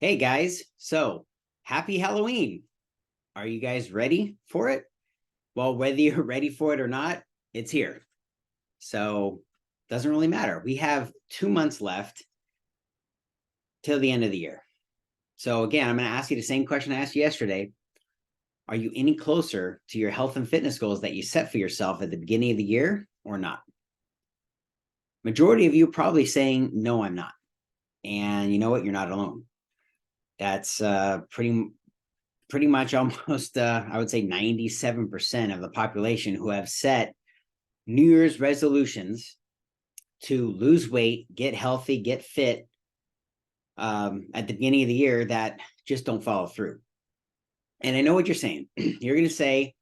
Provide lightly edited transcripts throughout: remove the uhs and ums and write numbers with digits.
Hey guys, so happy Halloween. Are you guys ready for it? Well, whether you're ready for it or not, it's here. So doesn't really matter. We have 2 months left till the end of the year. So again, I'm going to ask you the same question I asked you yesterday. Are you any closer to your health and fitness goals that you set for yourself at the beginning of the year or not? Majority of you probably saying, no, I'm not. And you know what? You're not alone. That's pretty much almost I would say 97% of the population who have set New Year's resolutions to lose weight, get healthy, get fit at the beginning of the year that just don't follow through. And I know what you're saying. You're going to say,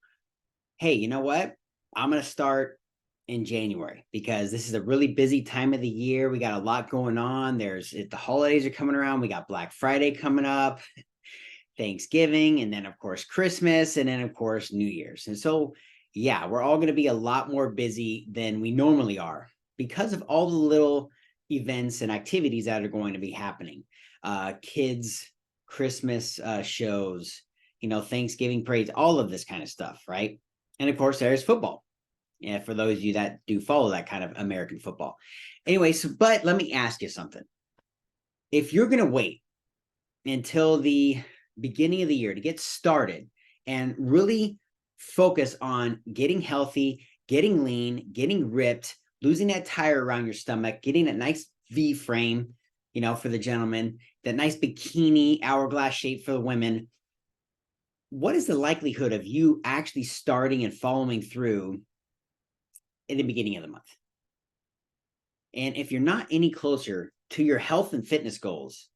hey, you know what? I'm going to start in January because this is a really busy time of the year. We got a lot going on. The holidays are coming around. We got Black Friday coming up, Thanksgiving, and then of course Christmas, and then of course New Year's. And so, yeah, we're all going to be a lot more busy than we normally are because of all the little events and activities that are going to be happening. Kids, Christmas shows, Thanksgiving parades, all of this kind of stuff, right? And of course, there's football. Yeah, for those of you that do follow that kind of American football. Anyway, but let me ask you something. If you're going to wait until the beginning of the year to get started and really focus on getting healthy, getting lean, getting ripped, losing that tire around your stomach, getting that nice V frame, for the gentlemen, that nice bikini hourglass shape for the women. What is the likelihood of you actually starting and following through in the beginning of the month? And if you're not any closer to your health and fitness goals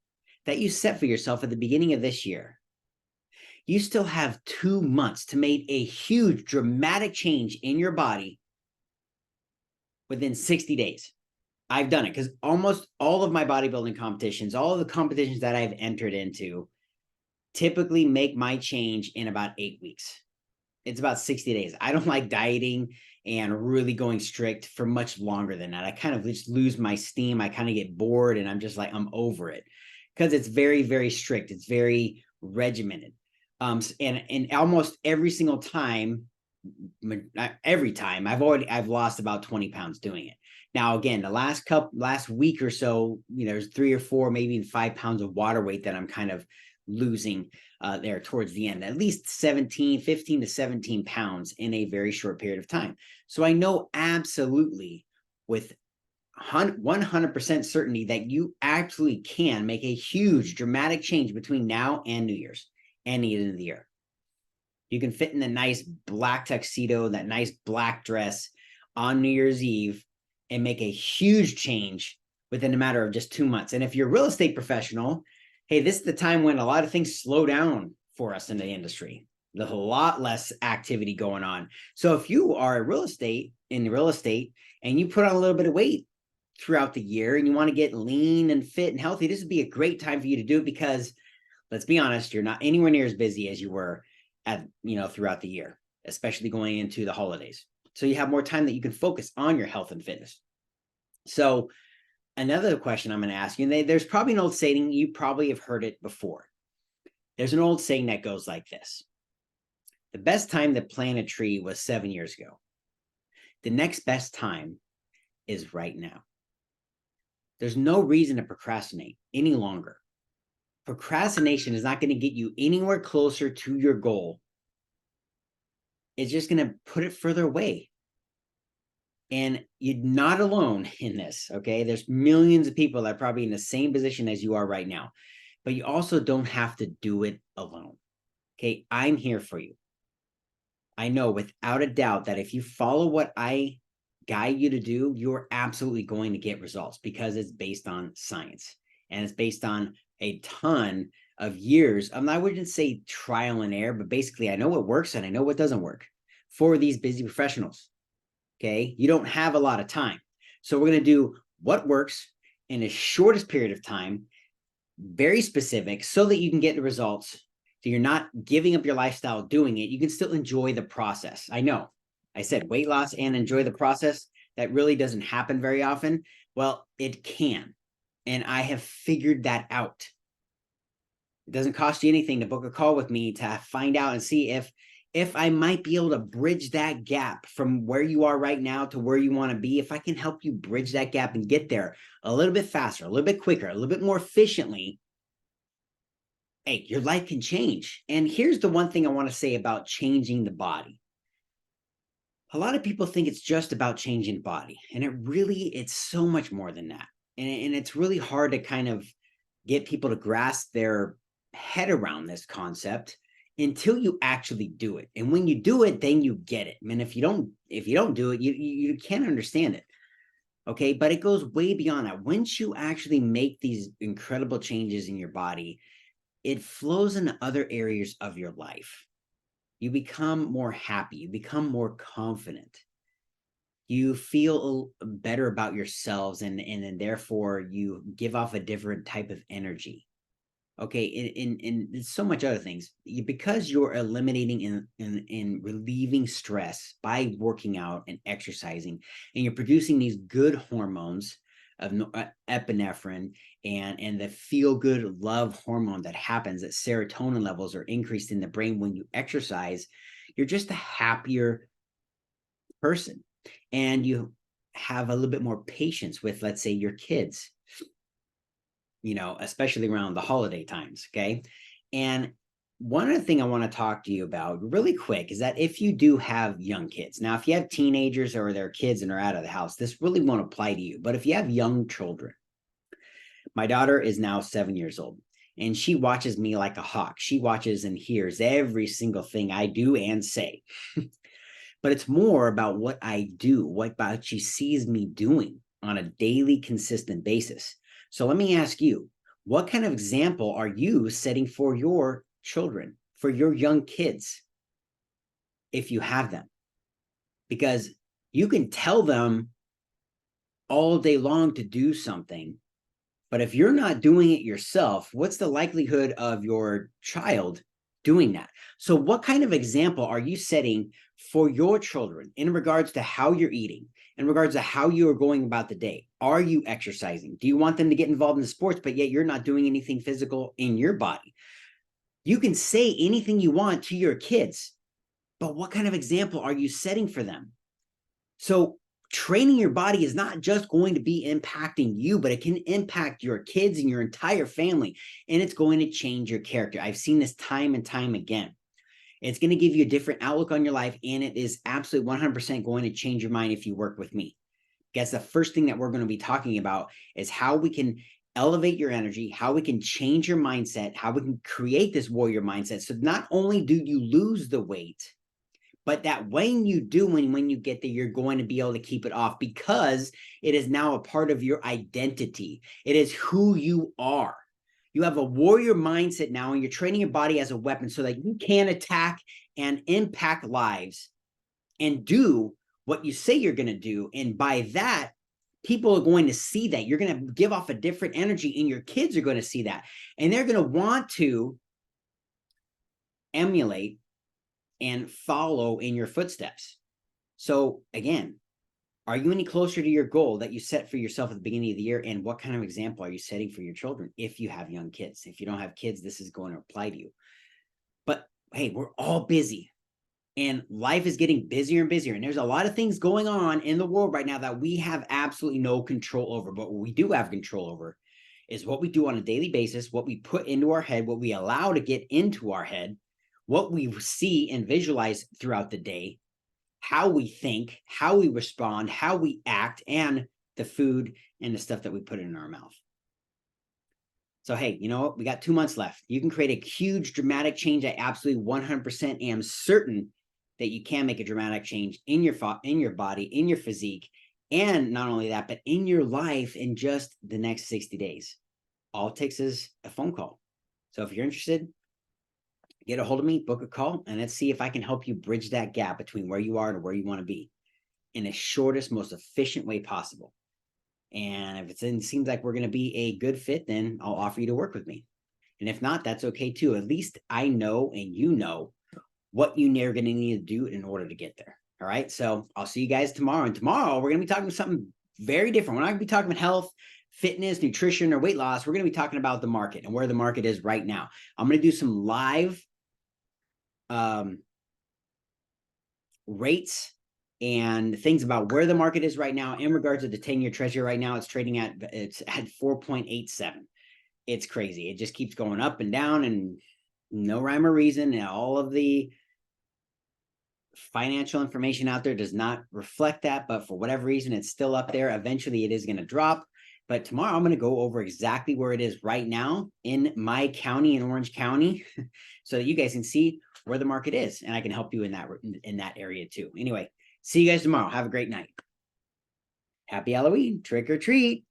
that you set for yourself at the beginning of this year, you still have 2 months to make a huge, dramatic change in your body within 60 days. I've done it because almost all of my bodybuilding competitions, all of the competitions that I've entered into, typically make my change in about 8 weeks. It's about 60 days. I don't like dieting and really going strict for much longer than that. I kind of just lose my steam. I kind of get bored and I'm just like, I'm over it because it's very, very strict. It's very regimented. And almost every single time, I've lost about 20 pounds doing it. Now, again, the last week or so, there's 3 or 4, maybe even 5 pounds of water weight that I'm kind of losing there towards the end, at least 15 to 17 pounds in a very short period of time. So I know absolutely with 100% certainty that you actually can make a huge dramatic change between now and New Year's and the end of the year. You can fit in the nice black tuxedo, that nice black dress on New Year's Eve and make a huge change within a matter of just 2 months. And if you're a real estate professional, hey, this is the time when a lot of things slow down for us in the industry. There's a lot less activity going on. So if you are in real estate and you put on a little bit of weight throughout the year and you want to get lean and fit and healthy, this would be a great time for you to do it because let's be honest, you're not anywhere near as busy as you were throughout the year, especially going into the holidays. So you have more time that you can focus on your health and fitness. So another question I'm going to ask you, and there's probably an old saying, you probably have heard it before. There's an old saying that goes like this: the best time to plant a tree was 7 years ago. The next best time is right now. There's no reason to procrastinate any longer. Procrastination is not going to get you anywhere closer to your goal. It's just going to put it further away. And you're not alone in this, okay? There's millions of people that are probably in the same position as you are right now, but you also don't have to do it alone, okay? I'm here for you. I know without a doubt that if you follow what I guide you to do, you're absolutely going to get results because it's based on science and it's based on a ton of years. I wouldn't say trial and error, but basically I know what works and I know what doesn't work for these busy professionals. Okay. You don't have a lot of time. So we're going to do what works in the shortest period of time, very specific, so that you can get the results. So you're not giving up your lifestyle doing it. You can still enjoy the process. I know I said weight loss and enjoy the process. That really doesn't happen very often. Well, it can. And I have figured that out. It doesn't cost you anything to book a call with me to find out and see if I might be able to bridge that gap from where you are right now to where you want to be. If I can help you bridge that gap and get there a little bit faster, a little bit quicker, a little bit more efficiently, hey, your life can change. And here's the one thing I want to say about changing the body. A lot of people think it's just about changing the body, and it's so much more than that. And it's really hard to kind of get people to grasp their head around this concept until you actually do it. And when you do it, then you get it. I mean, if you don't do it, you can't understand it. Okay, but it goes way beyond that. Once you actually make these incredible changes in your body, it flows into other areas of your life. You become more happy, you become more confident, you feel better about yourselves, and therefore you give off a different type of energy. Okay, and so much other things. Because you're eliminating and relieving stress by working out and exercising, and you're producing these good hormones of epinephrine and the feel good love hormone that happens, that serotonin levels are increased in the brain when you exercise, you're just a happier person, and you have a little bit more patience with, let's say, your kids, especially around the holiday times. Okay. And one other thing I want to talk to you about really quick is that if you do have young kids, now, if you have teenagers or they're kids and are out of the house, this really won't apply to you. But if you have young children, my daughter is now 7 years old, and she watches me like a hawk. She watches and hears every single thing I do and say. But it's more about what I do, what about she sees me doing on a daily, consistent basis. So let me ask you, what kind of example are you setting for your children, for your young kids, if you have them? Because you can tell them all day long to do something, but if you're not doing it yourself, what's the likelihood of your child doing that? So what kind of example are you setting for your children in regards to how you're eating, in regards to how you are going about the day? Are you exercising? Do you want them to get involved in sports, but yet you're not doing anything physical in your body? You can say anything you want to your kids, but what kind of example are you setting for them? So training your body is not just going to be impacting you, but it can impact your kids and your entire family, and it's going to change your character. I've seen this time and time again. It's going to give you a different outlook on your life, and it is absolutely 100% going to change your mind if you work with me. Because the first thing that we're going to be talking about is how we can elevate your energy, how we can change your mindset, how we can create this warrior mindset. So not only do you lose the weight, but that when you do, when you get there, you're going to be able to keep it off, because it is now a part of your identity. It is who you are. You have a warrior mindset now, and you're training your body as a weapon so that you can attack and impact lives and do what you say you're going to do. And by that, people are going to see that. You're going to give off a different energy, and your kids are going to see that. And they're going to want to emulate and follow in your footsteps. So again, are you any closer to your goal that you set for yourself at the beginning of the year? And what kind of example are you setting for your children if you have young kids? If you don't have kids, this is going to apply to you. But hey, we're all busy, and life is getting busier and busier. And there's a lot of things going on in the world right now that we have absolutely no control over. But what we do have control over is what we do on a daily basis, what we put into our head, what we allow to get into our head, what we see and visualize throughout the day, how we think, how we respond, how we act, and the food and the stuff that we put in our mouth. So, hey, you know what? We got 2 months left. You can create a huge dramatic change. I absolutely 100% am certain that you can make a dramatic change in your body, in your physique, and not only that, but in your life in just the next 60 days. All it takes is a phone call. So if you're interested, get a hold of me, book a call, and let's see if I can help you bridge that gap between where you are and where you want to be in the shortest, most efficient way possible. And if it seems like we're going to be a good fit, then I'll offer you to work with me. And if not, that's okay too. At least I know and you know what you're going to need to do in order to get there. All right. So I'll see you guys tomorrow. And tomorrow we're going to be talking about something very different. We're not going to be talking about health, fitness, nutrition, or weight loss. We're going to be talking about the market and where the market is right now. I'm going to do some live rates and things about where the market is right now in regards to the 10-year treasury. Right now, it's trading at 4.87. It's crazy. It just keeps going up and down, and no rhyme or reason. And all of the financial information out there does not reflect that, but for whatever reason, it's still up there. Eventually, it is going to drop. But tomorrow, I'm going to go over exactly where it is right now in my county, in Orange County, so that you guys can see where the market is, and I can help you in that area too. Anyway, see you guys tomorrow. Have a great night. Happy Halloween. Trick or treat.